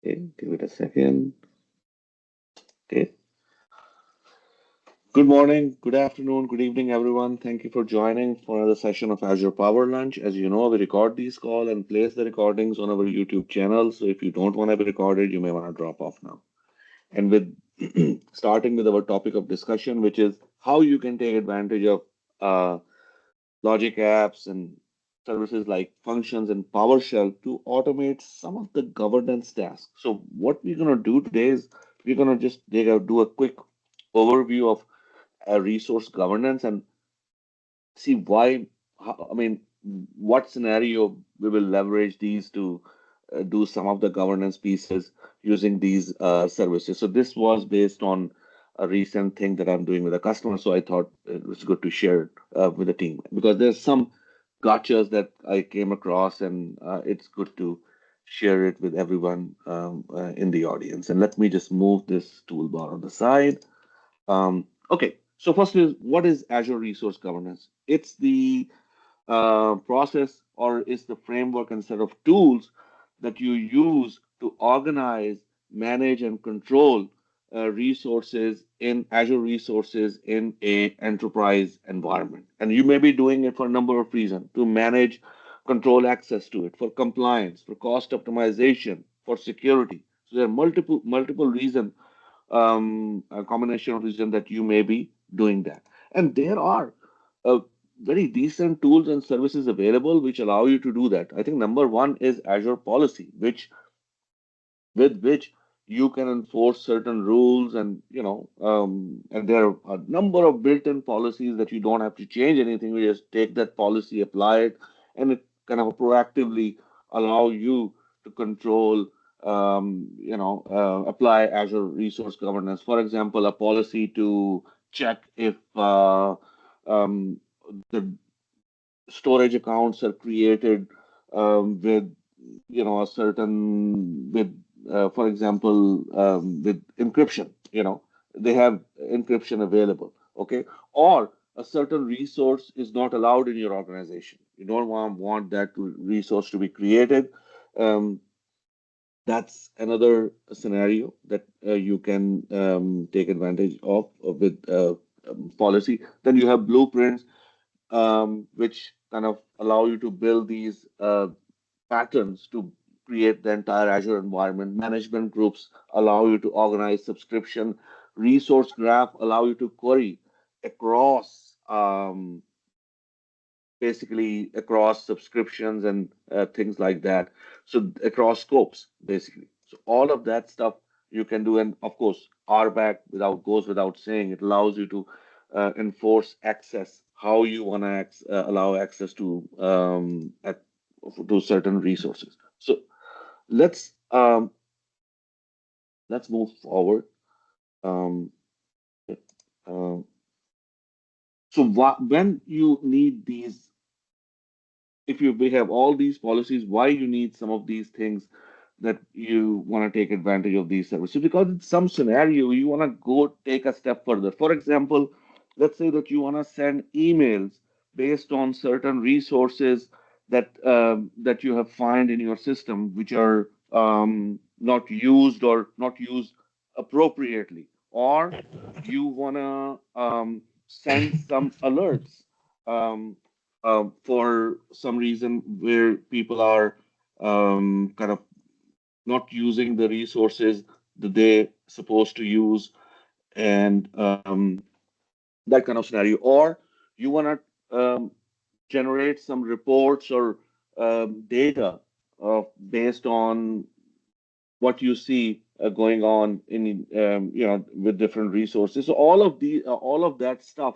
Okay, give it a second. Okay. Good morning, good afternoon, good evening, everyone. Thank you for joining for another session of Azure Power Lunch. As you know, we record these calls and place the recordings on our YouTube channel. So if you don't want to be recorded, you may want to drop off now. And with starting with our topic of discussion, which is how you can take advantage of uh, logic apps and services like functions and PowerShell to automate some of the governance tasks. So what we're going to do today is we're going to just do a quick overview of resource governance and see why, I mean, what scenario we will leverage these to do some of the governance pieces using these services. So this was based on a recent thing that I'm doing with a customer. So I thought it was good to share it with the team because there's some gotchas that I came across, and it's good to share it with everyone in the audience. And let me just move this toolbar on the side. Okay, so first is what is Azure Resource Governance? It's the process or is the framework and set of tools that you use to organize, manage, and control resources in Azure resources in a enterprise environment. And you may be doing it for a number of reasons to manage, control access to it, for compliance, for cost optimization, for security. So there are multiple reasons, a combination of reasons that you may be doing that. And there are very decent tools and services available which allow you to do that. I think number one is Azure Policy, with which you can enforce certain rules, and and there are a number of built-in policies that you don't have to change anything. You just take that policy, apply it, and it kind of proactively allow you to control, apply Azure Resource Governance. For example, a policy to check if um, the storage accounts are created with a certain with for example with encryption. They have encryption available. Okay, or a certain resource is not allowed in your organization. You don't want that resource to be created. um, that's another scenario that you can take advantage of with policy. Then you have blueprints, which kind of allow you to build these patterns to create the entire Azure environment. Management groups allow you to organize subscription. Resource graph allow you to query across, basically across subscriptions and things like that. So across scopes, basically. So all of that stuff you can do, and of course, RBAC goes without saying. It allows you to enforce access, how you want to allow access to certain resources. So let's um, let's move forward. Um, uh, when you need these, if you we have all these policies, why you need some of these things that you want to take advantage of these services? Because in some scenario you want to go take a step further. For example, let's say that you want to send emails based on certain resources that you have find in your system, which are not used or not used appropriately, or you want to send some alerts um, for some reason where people are kind of not using the resources that they're supposed to use, and that kind of scenario. Or you want to generate some reports or data based on what you see going on in with different resources. So all of that stuff,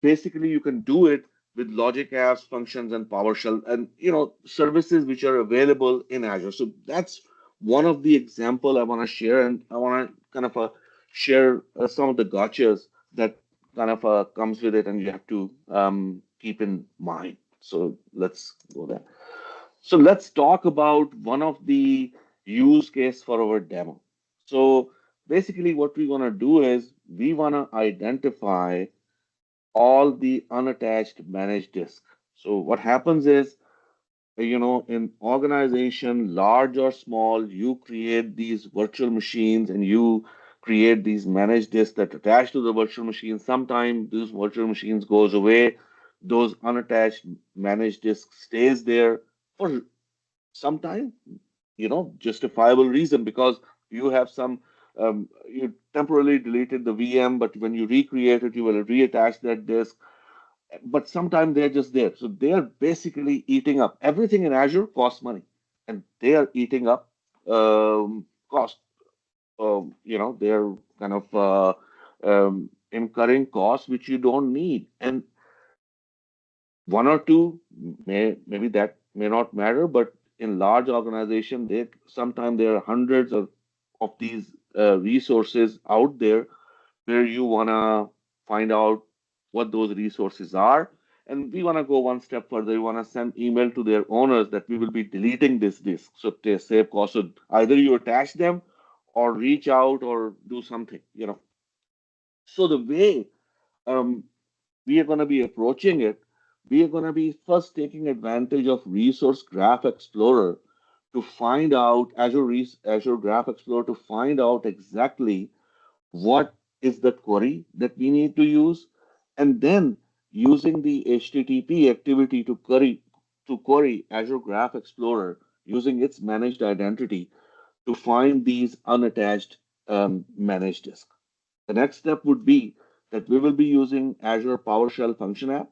basically you can do it with logic apps, functions, and PowerShell, and services which are available in Azure. So that's one of the example I want to share, and I want to kind of share some of the gotchas that kind of comes with it, and you have to keep in mind. So let's go there. So let's talk about one of the use case for our demo. So basically what we want to do is we want to identify all the unattached managed disk. So what happens is in organization, large or small, you create these virtual machines and you create these managed disks that attach to the virtual machine. Sometimes these virtual machines goes away. Those unattached managed disk stays there for some time, justifiable reason because you have you temporarily deleted the VM, but when you recreate it, you will reattach that disk, but sometimes they're just there. So they are basically eating up everything in Azure costs money, and they are eating up cost. They are kind of incurring costs which you don't need, and one or two maybe that may not matter, but in large organization, they sometimes there are hundreds of these resources out there where you want to find out what those resources are. And we want to go one step further. We want to send email to their owners that we will be deleting this disk. So to save cost, so either you attach them or reach out or do something. So the way um, we are going to be approaching it, we are going to be first taking advantage of Resource Graph Explorer to find out Azure Graph Explorer to find out exactly what is the query that we need to use, and then using the HTTP activity to query Azure Graph Explorer using its managed identity to find these unattached managed disks. The next step would be that we will be using Azure PowerShell function app,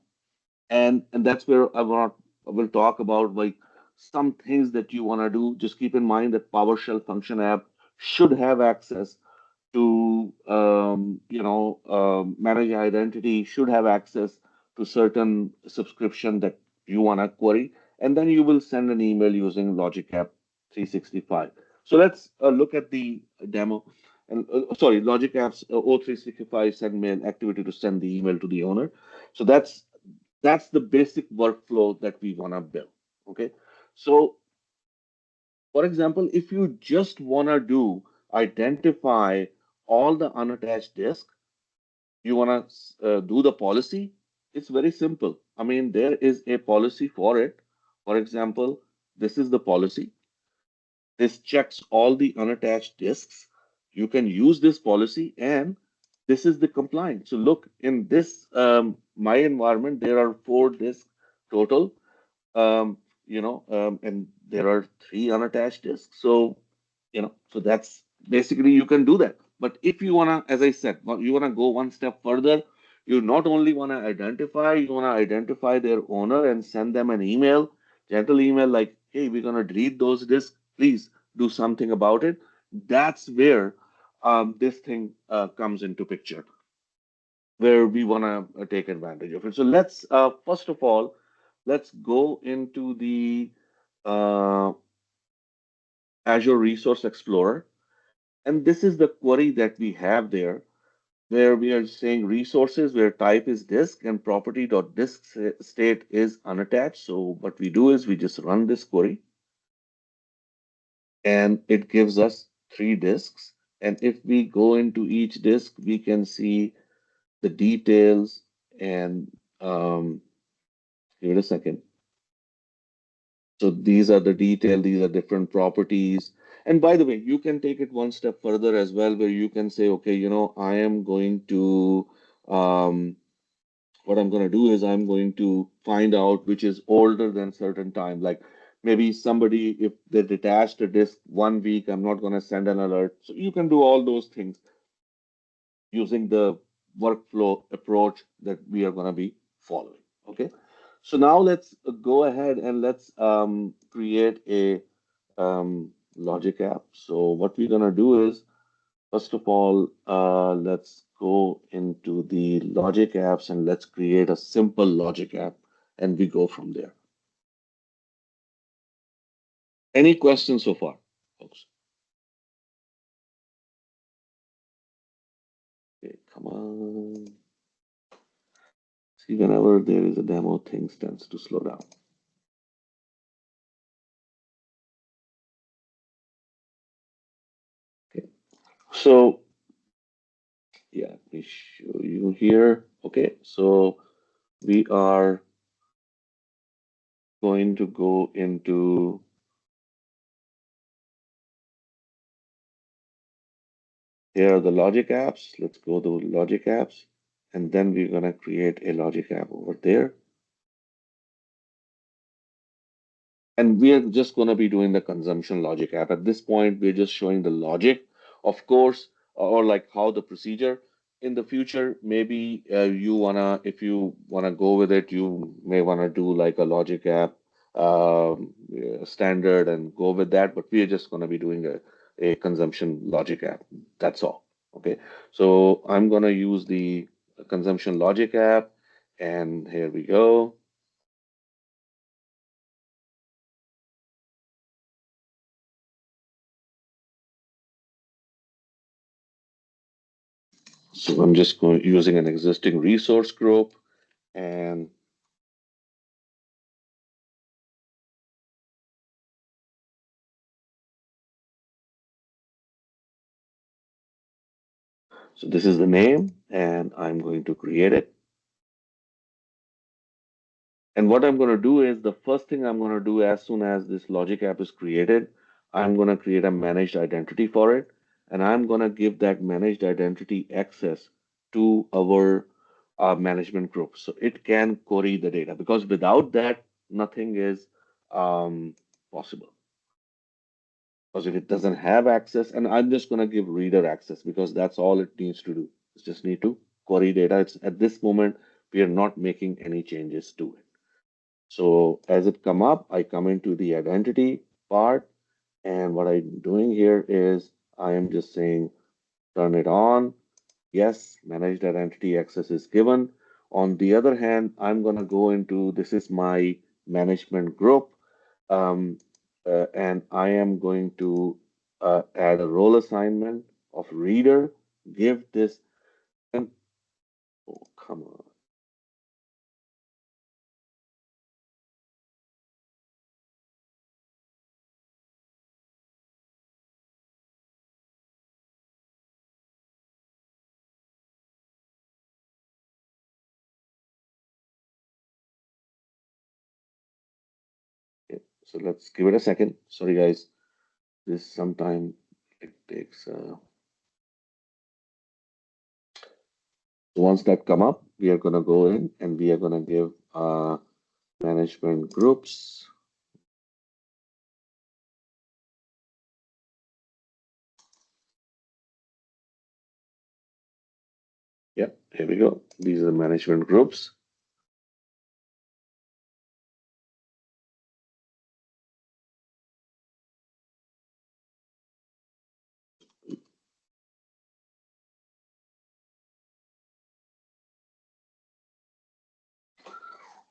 and that's where I will talk about like some things that you want to do. Just keep in mind that PowerShell function app should have access to manage identity, should have access to certain subscription that you want to query, and then you will send an email using Logic App 365. So let's look at the demo. And sorry, Logic Apps O365 send mail activity to send the email to the owner. So that's the basic workflow that we want to build. Okay. So for example, if you just want to do identify all the unattached disk, you want to do the policy, it's very simple. I mean, there is a policy for it. For example, this is the policy. This checks all the unattached disks. You can use this policy, and this is the compliance. So look, in this my environment, there are 4 disks total, and there are 3 unattached disks. So that's basically you can do that. But if you wanna, as I said, you wanna go one step further, you not only wanna identify, you wanna identify their owner and send them an email, gentle email like, hey, we're gonna delete those disks. Please do something about it. That's where this thing comes into picture, where we wanna take advantage of it. So let's first of all, let's go into the uh, Azure Resource Explorer. And this is the query that we have there, where we are saying resources, where type is disk and property.disk state is unattached. So what we do is we just run this query and it gives us 3 disks. And if we go into each disk, we can see the details and give it a second. So these are the detail, these are different properties. And by the way, you can take it one step further as well, where you can say, okay, I am going to, what I'm going to do is I'm going to find out which is older than certain time. Like maybe somebody, if they detached a disk 1 week, I'm not going to send an alert. So you can do all those things using the workflow approach that we are going to be following. Okay. So now let's go ahead and let's create a logic app. So what we're going to do is, first of all, let's go into the logic apps and let's create a simple logic app and we go from there. Any questions so far, folks? Okay, come on. See, whenever there is a demo, things tends to slow down. Okay, so yeah, let me show you here. Okay, so we are going to go into here are the logic apps. Let's go to logic apps, and then we're going to create a logic app over there. And we are just going to be doing the consumption logic app. At this point, we're just showing the logic, of course, or like how the procedure. In the future, maybe if you wanna go with it, you may wanna do like a logic app standard and go with that. But we are just gonna be doing a consumption logic app. That's all. Okay. So I'm gonna use the consumption logic app, and here we go. So I'm just going using an existing resource group, and so this is the name, and I'm going to create it. And what I'm going to do is the first thing I'm going to do as soon as this logic app is created, I'm going to create a managed identity for it. And I'm going to give that managed identity access to our management group. So it can query the data, because without that, nothing is possible. Because if it doesn't have access, and I'm just going to give reader access, because that's all it needs to do. It just need to query data. It's at this moment, we are not making any changes to it. So as it come up, I come into the identity part, and what I'm doing here is I am just saying turn it on. Yes, managed identity access is given. On the other hand, I'm going to go into this is my management group, um, and I am going to add a role assignment of reader. Give this, and oh, come on. Okay, so let's give it a second. Sorry, guys. This sometime it takes. Once that come up, we are going to go in and we are going to give management groups. Yep, here we go. These are the management groups.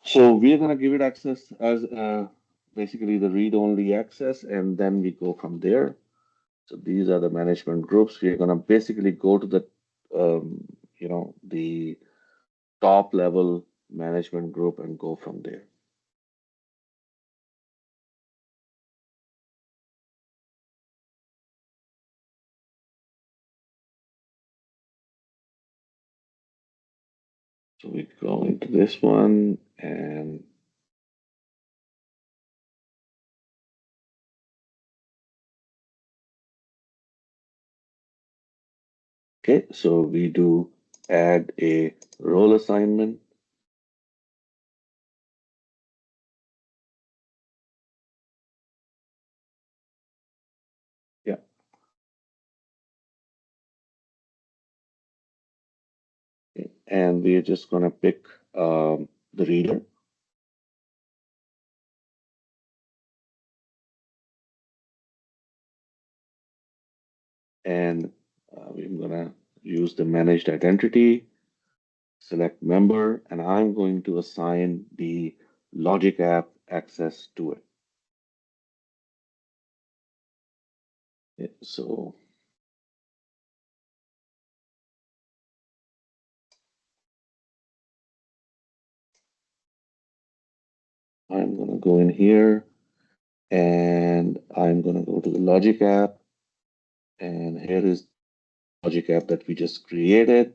So we are going to give it access as basically the read-only access, and then we go from there. So these are the management groups. We are going to basically go to the, the top level management group and go from there. So we go into this one, and okay, so we do add a role assignment. Yeah, and we're just gonna pick the reader, and we're gonna use the managed identity, select member, and I'm going to assign the logic app access to it. Yeah, so I'm gonna go in here, and I'm gonna go to the logic app, and here is the logic app that we just created.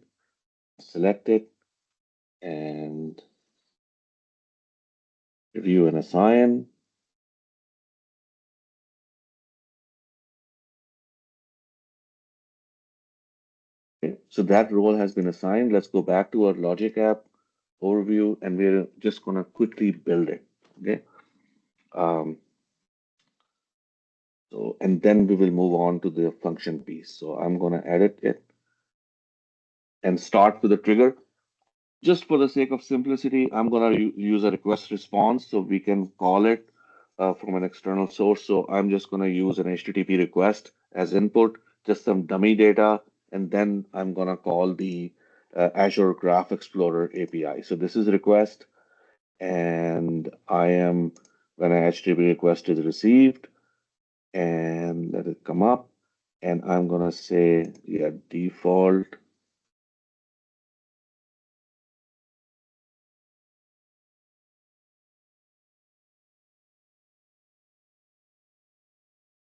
Select it, and review and assign. Okay, so that role has been assigned. Let's go back to our logic app overview, and we're just gonna quickly build it. Okay. Um, so, and then we will move on to the function piece. So I'm gonna edit it and start with the trigger. Just for the sake of simplicity, I'm gonna use a request response so we can call it from an external source. So I'm just gonna use an HTTP request as input, just some dummy data, and then I'm gonna call the Azure Graph Explorer API. So this is request, and I am when an HTTP request is received, and let it come up, and I'm gonna say, yeah, default.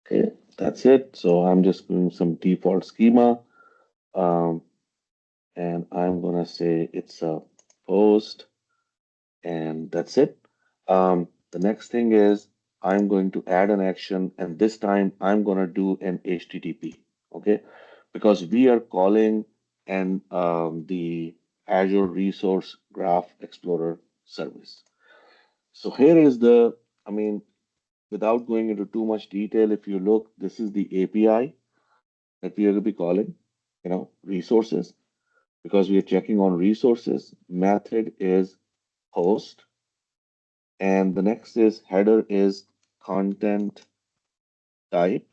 Okay, that's it. So I'm just doing some default schema, um, and I'm gonna say it's a post, and that's it. The next thing is I'm going to add an action, and this time I'm gonna do an HTTP, okay? Because we are calling and the Azure Resource Graph Explorer service. So here is the, I mean, without going into too much detail, if you look, this is the API that we are going to be calling, resources, because we are checking on resources. Method is host, and the next is header is content type,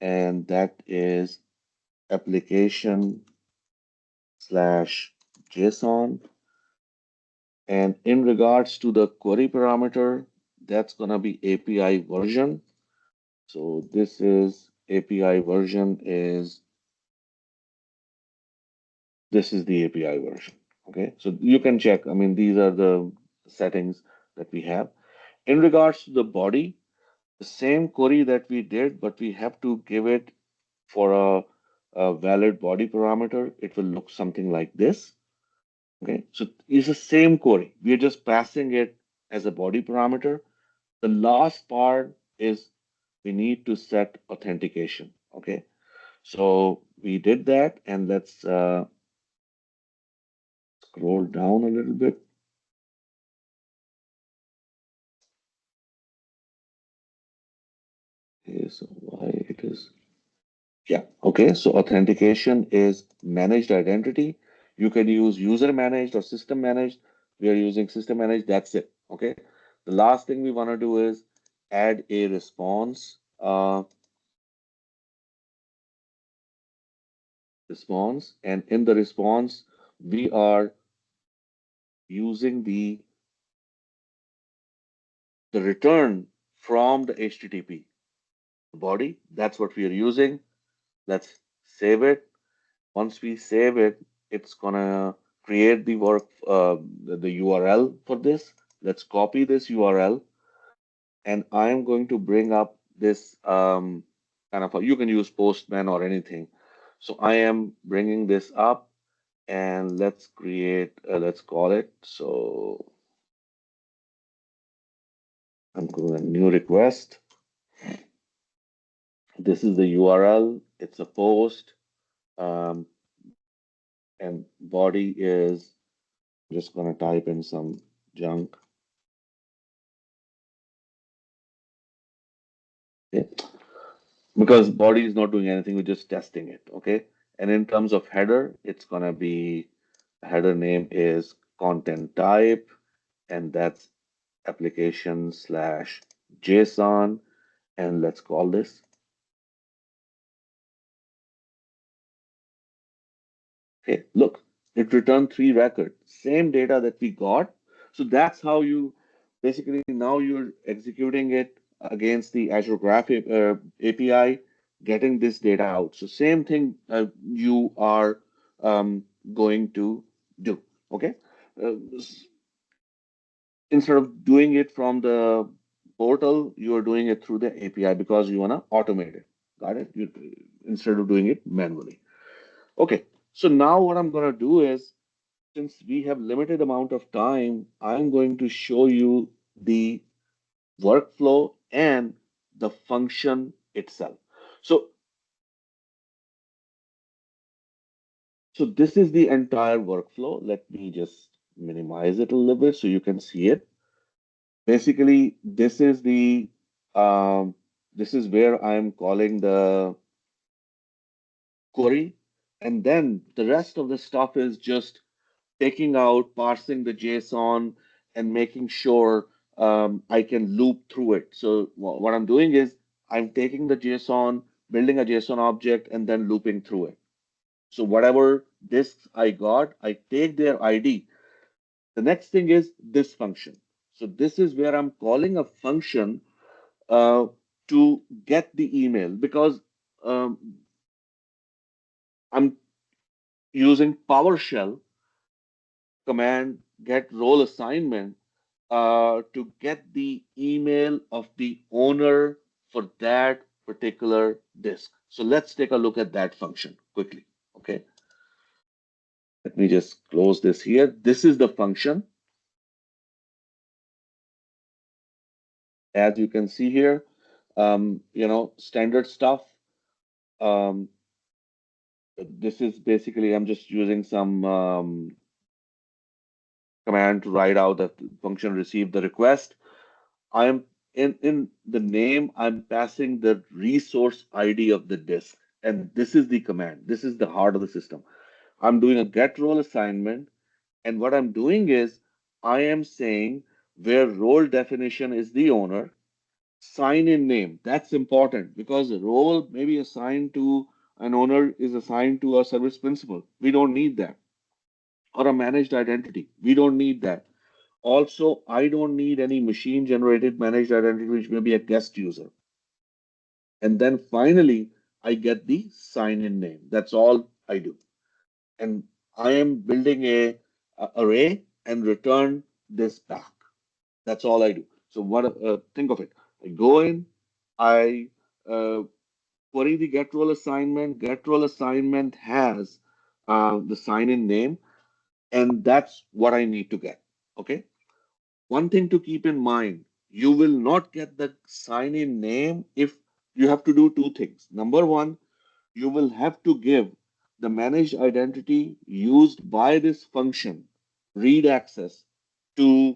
and that is application slash JSON. And in regards to the query parameter, that's going to be API version. So this is API version is this is the API version. Okay, so you can check. I mean, these are the settings that we have. In regards to the body, the same query that we did, but we have to give it for a valid body parameter. It will look something like this. Okay, so it's the same query. We are just passing it as a body parameter. The last part is we need to set authentication. Okay, so we did that, and let's scroll down a little bit. Okay, so why it is, yeah, okay, so authentication is managed identity. You can use user managed or system managed. We are using system managed, that's it. Okay, the last thing we want to do is add a response, and in the response we are using the return from the HTTP body. That's what we are using. Let's save it. Once we save it, it's gonna create the the URL for this. Let's copy this URL, and I'm going to bring up this kind of you can use Postman or anything. So I am bringing this up, and let's let's call it. So I'm going to new request. This is the URL. It's a post, um, and body is just gonna type in some junk. Okay. Because body is not doing anything, we're just testing it. Okay. And in terms of header, it's gonna be header name is content type, and that's application slash JSON. And let's call this. Okay, look, it returned 3 records, same data that we got. So that's how you basically now you're executing it against the Azure Graph API, getting this data out. So same thing you are going to do. Okay, instead of doing it from the portal, you are doing it through the API because you want to automate it. Got it? Instead of doing it manually. Okay, so now what I'm going to do is, since we have limited amount of time, I'm going to show you the workflow and the function itself. So, so this is the entire workflow. Let me just minimize it a little bit so you can see it. Basically, um, this is where I'm calling the query, and then the rest of the stuff is just taking out, parsing the JSON, and making sure I can loop through it. So what I'm doing is I'm taking the JSON, building a JSON object, and then looping through it. So whatever disks I got, I take their ID. The next thing is this function. So this is where I'm calling a function uh, to get the email because um, I'm using PowerShell command get role assignment to get the email of the owner for that particular disk. So let's take a look at that function quickly. Okay, let me just close this here. This is the function. As you can see here, standard stuff. Um, this is basically, I'm just using some command to write out that the function received the request. I am in the name, I'm passing the resource ID of the disk. And this is the command. This is the heart of the system. I'm doing a get role assignment. And what I'm doing is I am saying where role definition is the owner, sign in name. That's important because the role may be assigned to an owner is assigned to a service principal. We don't need that. Or a managed identity. We don't need that. Also, I don't need any machine generated managed identity, which may be a guest user. And then finally, I get the sign in name. That's all I do. And I am building a array and return this back. That's all I do. So what? Think of it. I go in, I query the get role assignment. Get role assignment has the sign in name, and that's what I need to get. Okay. One thing to keep in mind, you will not get the sign in name if you have to do two things. Number one, you will have to give the managed identity used by this function read access to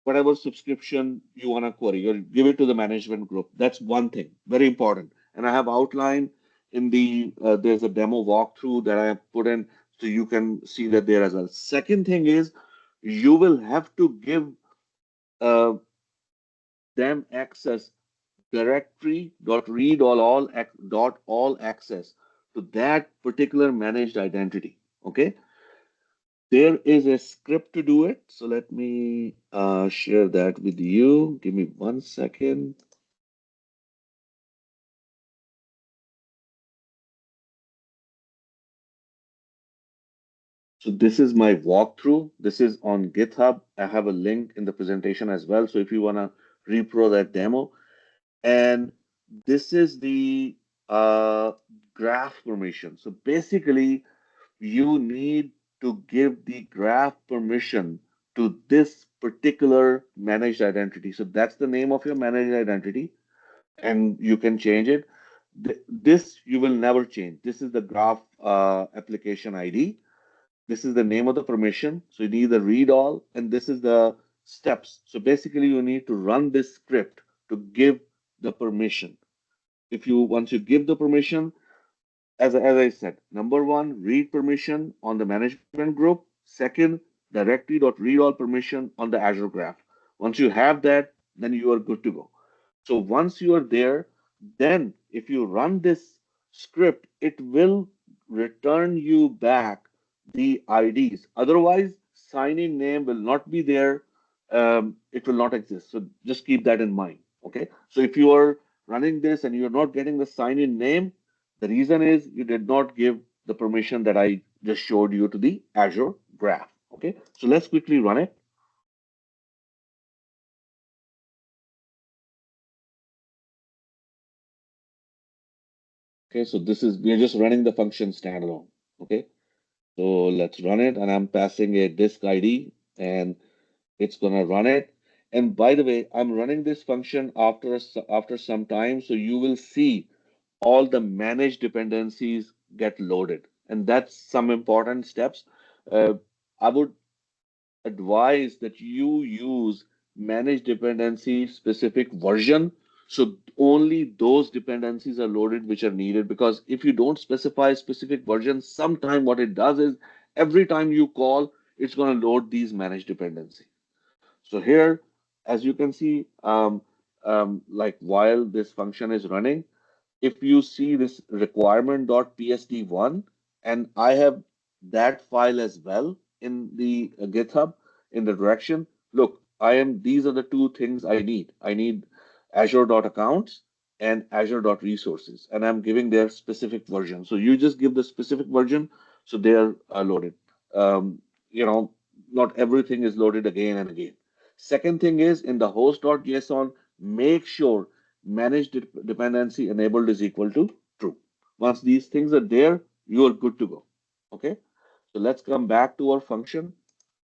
whatever subscription you want to query or give it to the management group. That's one thing, very important. And I have outlined in there's a demo walkthrough that I have put in so you can see that there as well. Second thing is you will have to give uh, them access directory.read all access to that particular managed identity. Okay, there is a script to do it. So let me share that with you. Give me 1 second. So this is my walkthrough. This is on GitHub. I have a link in the presentation as well. So if you want to repro that demo, and this is the graph permission. So basically, you need to give the graph permission to this particular managed identity. So that's the name of your managed identity, and you can change it. This you will never change. This is the graph application ID. This is the name of the permission. So you need the read all, and this is the steps. So basically, you need to run this script to give the permission. If you once you give the permission, as I said, number one, read permission on the management group. Second, directory.read all permission on the Azure Graph. Once you have that, then you are good to go. So once you are there, then if you run this script, it will return you back the IDs. Otherwise, sign-in name will not be there. It will not exist. So just keep that in mind. Okay. So if you are running this and you're not getting the sign-in name, the reason is you did not give the permission that I just showed you to the Azure Graph. Okay. So let's quickly run it. Okay. So this is, we're just running the function standalone. Okay. So let's run it, and I'm passing a disk ID, and it's gonna run it. And by the way, I'm running this function after some time, so you will see all the managed dependencies get loaded, and that's some important steps. Uh, I would advise that you use manage dependency specific version. So only those dependencies are loaded which are needed, because if you don't specify specific version, sometime what it does is every time you call, it's going to load these managed dependency. So here, as you can see, like while this function is running, if you see this requirement.psd1, and I have that file as well in the GitHub in the direction. Look, these are the two things I need. I need Azure.accounts and Azure.resources, and I'm giving their specific version. So you just give the specific version, so they are loaded. Um, you know, not everything is loaded again and again. Second thing is in the host.json, make sure managed dependency enabled is equal to true. Once these things are there, you are good to go. Okay, so let's come back to our function.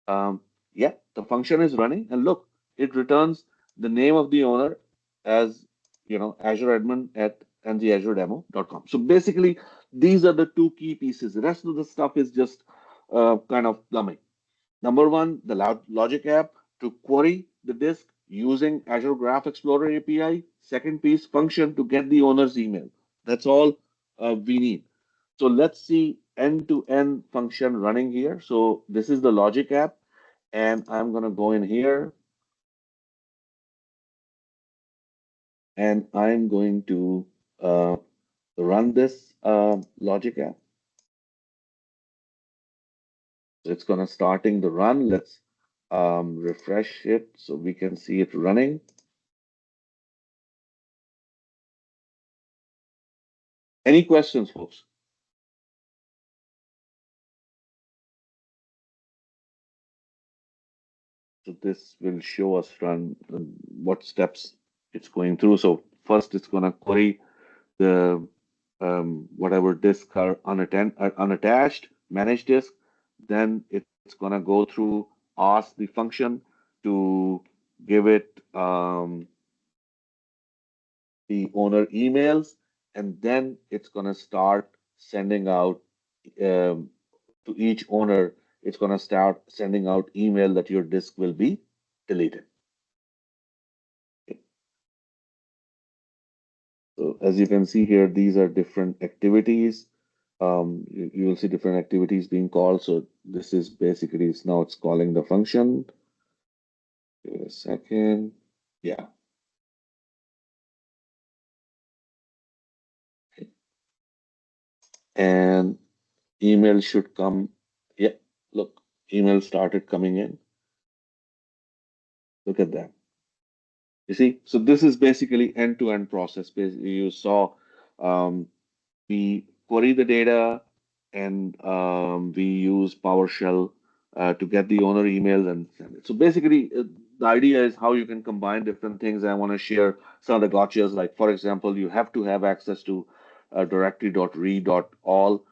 Um, yeah, the function is running, and look, it returns the name of the owner as Azure admin at ngazure.demo.com. So basically, these are the two key pieces. The rest of the stuff is just kind of plumbing. Number one, the Logic app to query the disk using Azure Graph Explorer API. Second piece, function to get the owner's email. That's all we need. So let's see end-to-end function running here. So this is the Logic app, and I'm going to go in here and I'm going to uh, run this Logic app. So it's going to starting the run. Let's refresh it so we can see it running. Any questions, folks? So this will show us run what steps it's going through. So first, it's going to query the whatever disks are unattached, manage disk. Then it's going to go through, ask the function to give it the owner emails, and then it's going to start sending out um, to each owner. It's going to start sending out email that your disk will be deleted. So as you can see here, these are different activities. You will see different activities being called. So this is basically now it's calling the function. Give it a second. Yeah. And email should come. Yeah. Look, email started coming in. Look at that. You see, so this is basically end-to-end process. Basically, you saw um, we query the data, and we use PowerShell to get the owner emails and send it. So basically, the idea is how you can combine different things. I want to share some of the gotchas. Like, for example, you have to have access to directory.read.all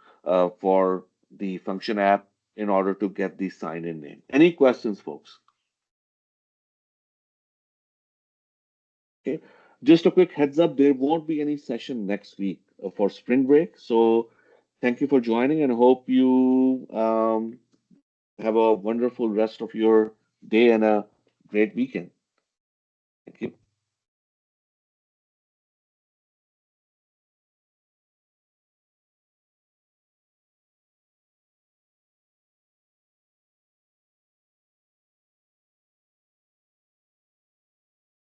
for the function app in order to get the sign-in name. Any questions, folks? Okay. Just a quick heads up, there won't be any session next week for spring break. So thank you for joining, and hope you have a wonderful rest of your day and a great weekend. Thank you.